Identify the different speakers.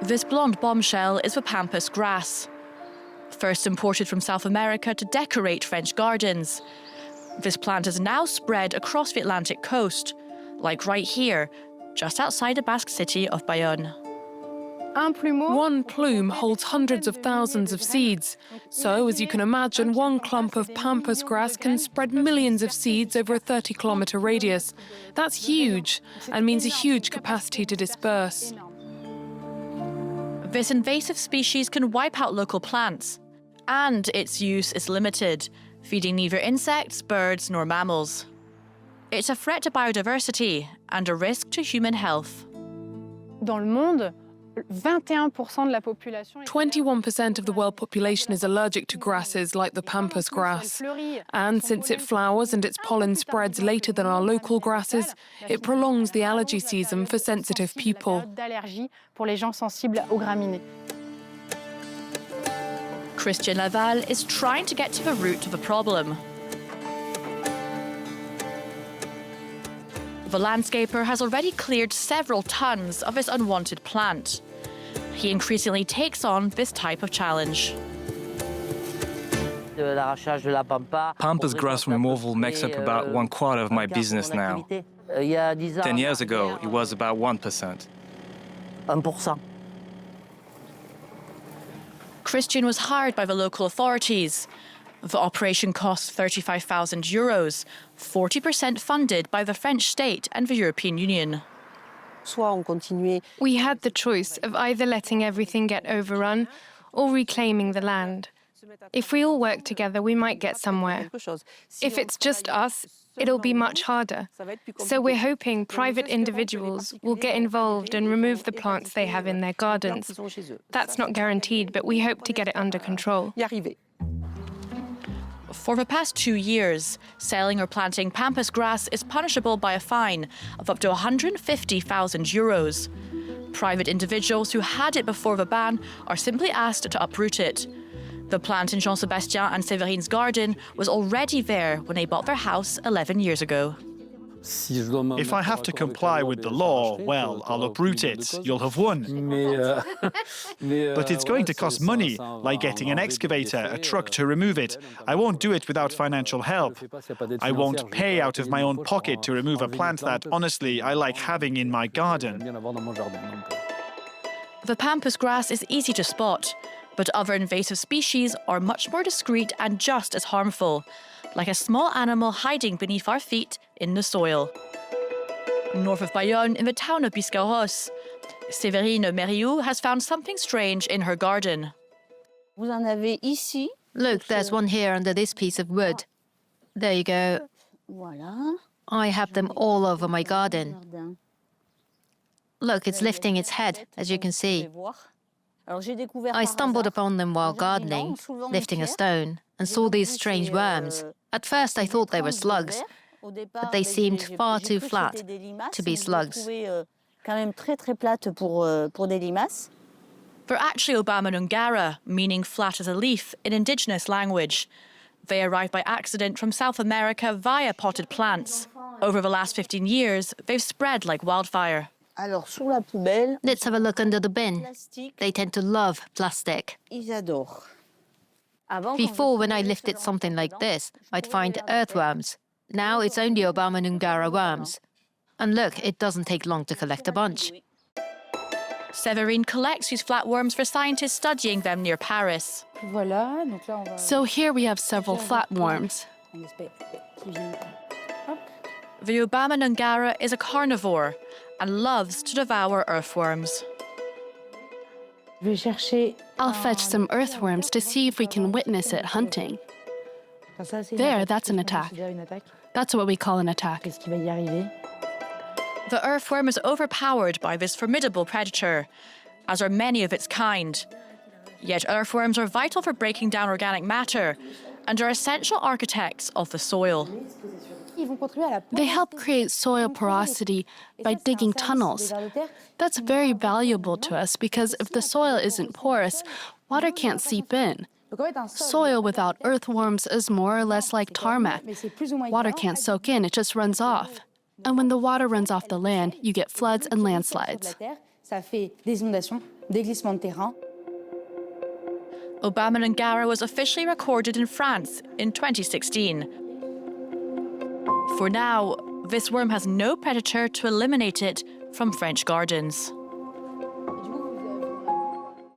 Speaker 1: This blonde bombshell is the Pampas grass, first imported from South America to decorate French gardens. This plant is now spread across the Atlantic coast, like right here, just outside the Basque city of Bayonne.
Speaker 2: One plume holds hundreds of thousands of seeds. So, as you can imagine, one clump of Pampas grass can spread millions of seeds over a 30-kilometre radius. That's huge, and means a huge capacity to disperse.
Speaker 1: This invasive species can wipe out local plants, and its use is limited, feeding neither insects, birds, nor mammals. It's a threat to biodiversity and a risk to human health.
Speaker 2: 21% of the world population is allergic to grasses like the Pampas grass. And since it flowers and its pollen spreads later than our local grasses, it prolongs the allergy season for sensitive people.
Speaker 1: Christian Laval is trying to get to the root of the problem. The landscaper has already cleared several tons of this unwanted plant. He increasingly takes on this type of challenge.
Speaker 3: Pampas grass removal makes up about 1/4 of my business now. 10 years ago, it was about 1%.
Speaker 1: Christian was hired by the local authorities. The operation cost €35,000, 40% funded by the French state and the European Union.
Speaker 4: We had the choice of either letting everything get overrun or reclaiming the land. If we all work together, we might get somewhere. If it's just us, it'll be much harder. So we're hoping private individuals will get involved and remove the plants they have in their gardens. That's not guaranteed, but we hope to get it under control.
Speaker 1: For the past 2 years, selling or planting Pampas grass is punishable by a fine of up to €150,000. Private individuals who had it before the ban are simply asked to uproot it. The plant in Jean-Sébastien and Séverine's garden was already there when they bought their house 11 years ago.
Speaker 5: If I have to comply with the law, well, I'll uproot it. You'll have won. But it's going to cost money, like getting an excavator, a truck to remove it. I won't do it without financial help. I won't pay out of my own pocket to remove a plant that, honestly, I like having in my garden.
Speaker 1: The Pampas grass is easy to spot, but other invasive species are much more discreet and just as harmful, like a small animal hiding beneath our feet in the soil. North of Bayonne, in the town of Biscarrosse, Séverine Mériou has found something strange in her garden.
Speaker 6: Look, there's one here under this piece of wood. There you go. I have them all over my garden. Look, it's lifting its head, as you can see. I stumbled upon them while gardening, lifting a stone, and saw these strange worms. At first I thought they were slugs, but they seemed far too flat to be slugs.
Speaker 1: They're actually Obamanungara, meaning flat as a leaf in indigenous language. They arrived by accident from South America via potted plants. Over the last 15 years, they've spread like wildfire.
Speaker 6: Let's have a look under the bin. They tend to love plastic. Before, when I lifted something like this, I'd find earthworms. Now it's only Obamanungara worms. And look, it doesn't take long to collect a bunch.
Speaker 1: Séverine collects these flatworms for scientists studying them near Paris.
Speaker 2: So here we have several flatworms.
Speaker 1: The Obamanungara is a carnivore and loves to devour earthworms.
Speaker 2: I'll fetch some earthworms to see if we can witness it hunting. There, that's an attack. That's what we call an attack.
Speaker 1: The earthworm is overpowered by this formidable predator, as are many of its kind. Yet earthworms are vital for breaking down organic matter and are essential architects of the soil.
Speaker 2: They help create soil porosity by digging tunnels. That's very valuable to us because if the soil isn't porous, water can't seep in. Soil without earthworms is more or less like tarmac. Water can't soak in, it just runs off. And when the water runs off the land, you get floods and landslides.
Speaker 7: Ça fait des inondations, des glissements de terrain.
Speaker 1: Obama was officially recorded in France in 2016. For now, this worm has no predator to eliminate it from French gardens.